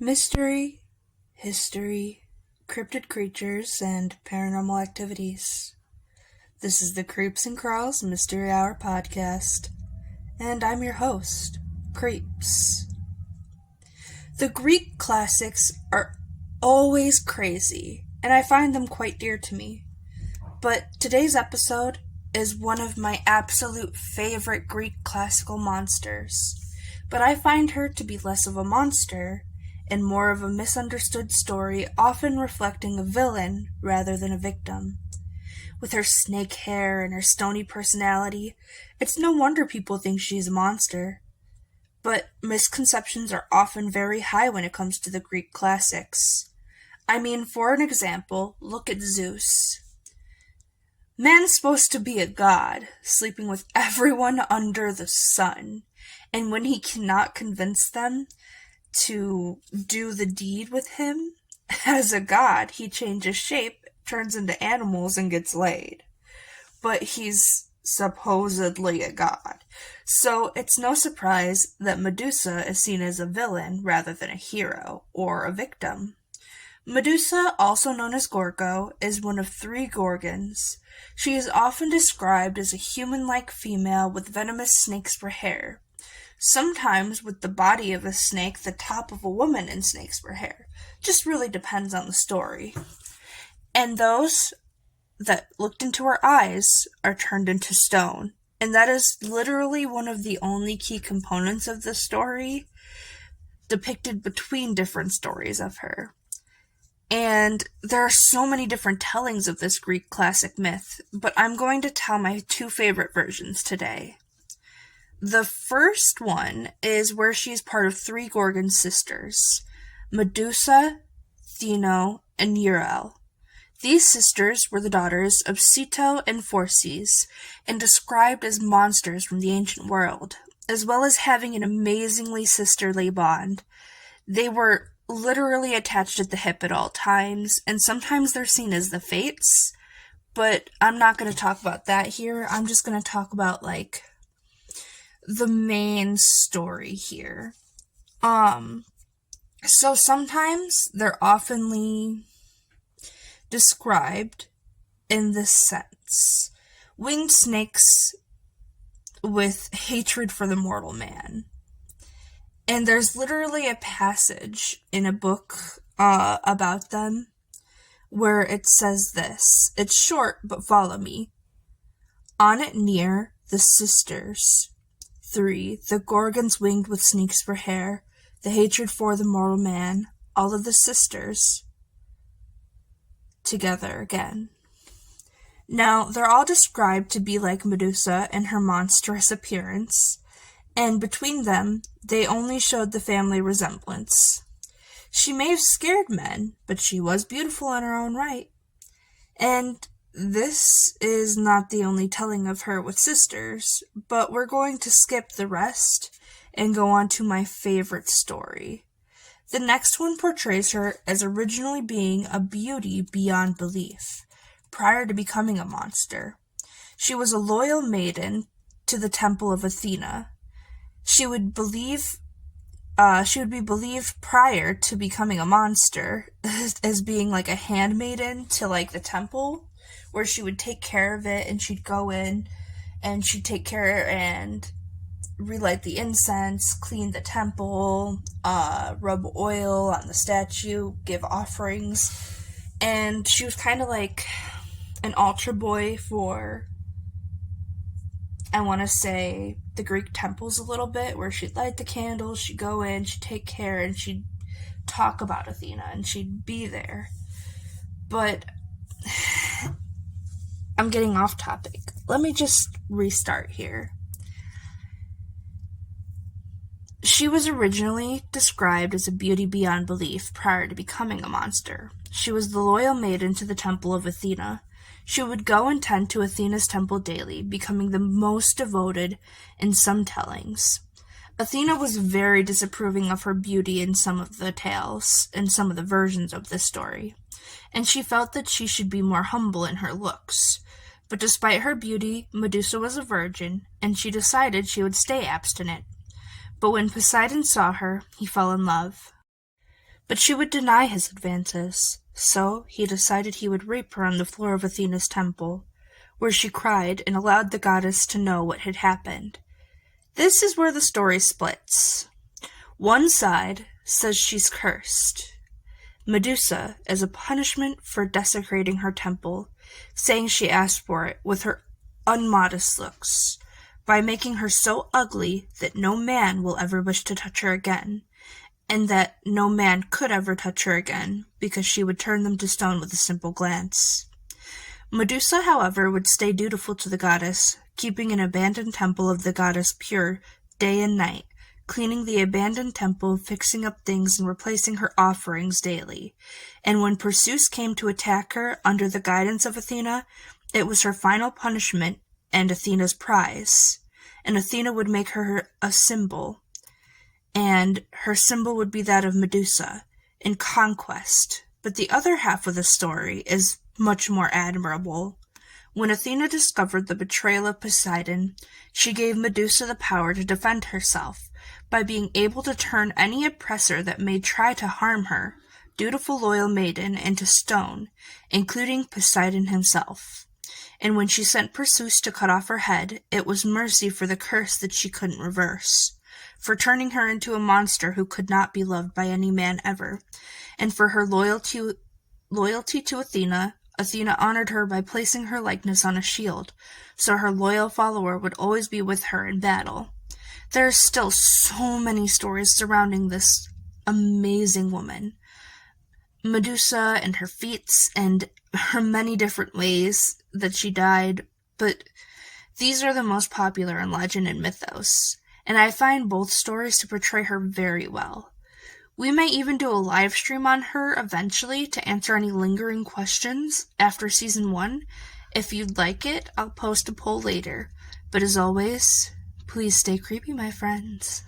Mystery, history, cryptid creatures, and paranormal activities. This is the Creeps and Crawls Mystery Hour podcast, and I'm your host, Creeps. The Greek classics are always crazy, and I find them quite dear to me. But today's episode is one of my absolute favorite Greek classical monsters, but I find her to be less of a monster and more of a misunderstood story, often reflecting a villain rather than a victim. With her snake hair and her stony personality, it's no wonder people think she's a monster. But misconceptions are often very high when it comes to the Greek classics. I mean, for an example, look at Zeus. Man's supposed to be a god, sleeping with everyone under the sun, and when he cannot convince them to do the deed with him, as a god, he changes shape, turns into animals, and gets laid. But he's supposedly a god. So it's no surprise that Medusa is seen as a villain rather than a hero or a victim. Medusa, also known as Gorgo, is one of 3 Gorgons. She is often described as a human-like female with venomous snakes for hair. Sometimes with the body of a snake, the top of a woman, and snakes for hair. Just really depends on the story. And those that looked into her eyes are turned into stone. And that is literally one of the only key components of the story depicted between different stories of her. And there are so many different tellings of this Greek classic myth, but I'm going to tell my 2 favorite versions today. The first one is where she's part of 3 Gorgon sisters, Medusa, Theno, and Euryale. These sisters were the daughters of Ceto and Phorcys, and described as monsters from the ancient world, as well as having an amazingly sisterly bond. They were literally attached at the hip at all times, and sometimes they're seen as the Fates, but I'm not going to talk about that here. I'm just going to talk about, the main story here. So sometimes they're oftenly described in this sense. Winged snakes with hatred for the mortal man. And there's literally a passage in a book about them where it says this. It's short, but follow me. On it near the sisters 3, the Gorgons winged with snakes for hair, the hatred for the mortal man, all of the sisters together again. Now, they're all described to be like Medusa in her monstrous appearance, and between them, they only showed the family resemblance. She may have scared men, but she was beautiful in her own right. And this is not the only telling of her with sisters, but we're going to skip the rest and go on to my favorite story. The next one portrays her as originally being a beauty beyond belief, prior to becoming a monster. She was a loyal maiden to the temple of Athena. She would be believed prior to becoming a monster as being like a handmaiden to the temple, where she would take care of it, and she'd go in and she'd take care and relight the incense, clean the temple, rub oil on the statue, give offerings. And she was kind of like an altar boy for, I want to say, the Greek temples a little bit, where she'd light the candles, she'd go in, she'd take care, and she'd talk about Athena, and she'd be there. But I'm getting off topic. Let me just restart here. She was originally described as a beauty beyond belief prior to becoming a monster. She was the loyal maiden to the temple of Athena. She would go and tend to Athena's temple daily, becoming the most devoted in some tellings. Athena was very disapproving of her beauty in some of the tales, in some of the versions of this story, and she felt that she should be more humble in her looks. But despite her beauty, Medusa was a virgin, and she decided she would stay abstinent. But when Poseidon saw her, he fell in love. But she would deny his advances, so he decided he would rape her on the floor of Athena's temple, where she cried and allowed the goddess to know what had happened. This is where the story splits. One side says she's cursed. Medusa, as a punishment for desecrating her temple, saying she asked for it with her unmodest looks, by making her so ugly that no man will ever wish to touch her again, and that no man could ever touch her again, because she would turn them to stone with a simple glance. Medusa, however, would stay dutiful to the goddess, keeping an abandoned temple of the goddess pure day and night, cleaning the abandoned temple, fixing up things, and replacing her offerings daily. And when Perseus came to attack her under the guidance of Athena, it was her final punishment and Athena's prize. And Athena would make her a symbol, and her symbol would be that of Medusa, in conquest. But the other half of the story is much more admirable. When Athena discovered the betrayal of Poseidon, she gave Medusa the power to defend herself by being able to turn any oppressor that may try to harm her, dutiful loyal maiden, into stone, including Poseidon himself. And when she sent Perseus to cut off her head, it was mercy for the curse that she couldn't reverse, for turning her into a monster who could not be loved by any man ever, and for her loyalty to Athena. Athena honored her by placing her likeness on a shield, so her loyal follower would always be with her in battle. There are still so many stories surrounding this amazing woman. Medusa and her feats and her many different ways that she died, but these are the most popular in legend and mythos, and I find both stories to portray her very well. We may even do a live stream on her eventually to answer any lingering questions after Season 1. If you'd like it, I'll post a poll later. But as always, please stay creepy, my friends.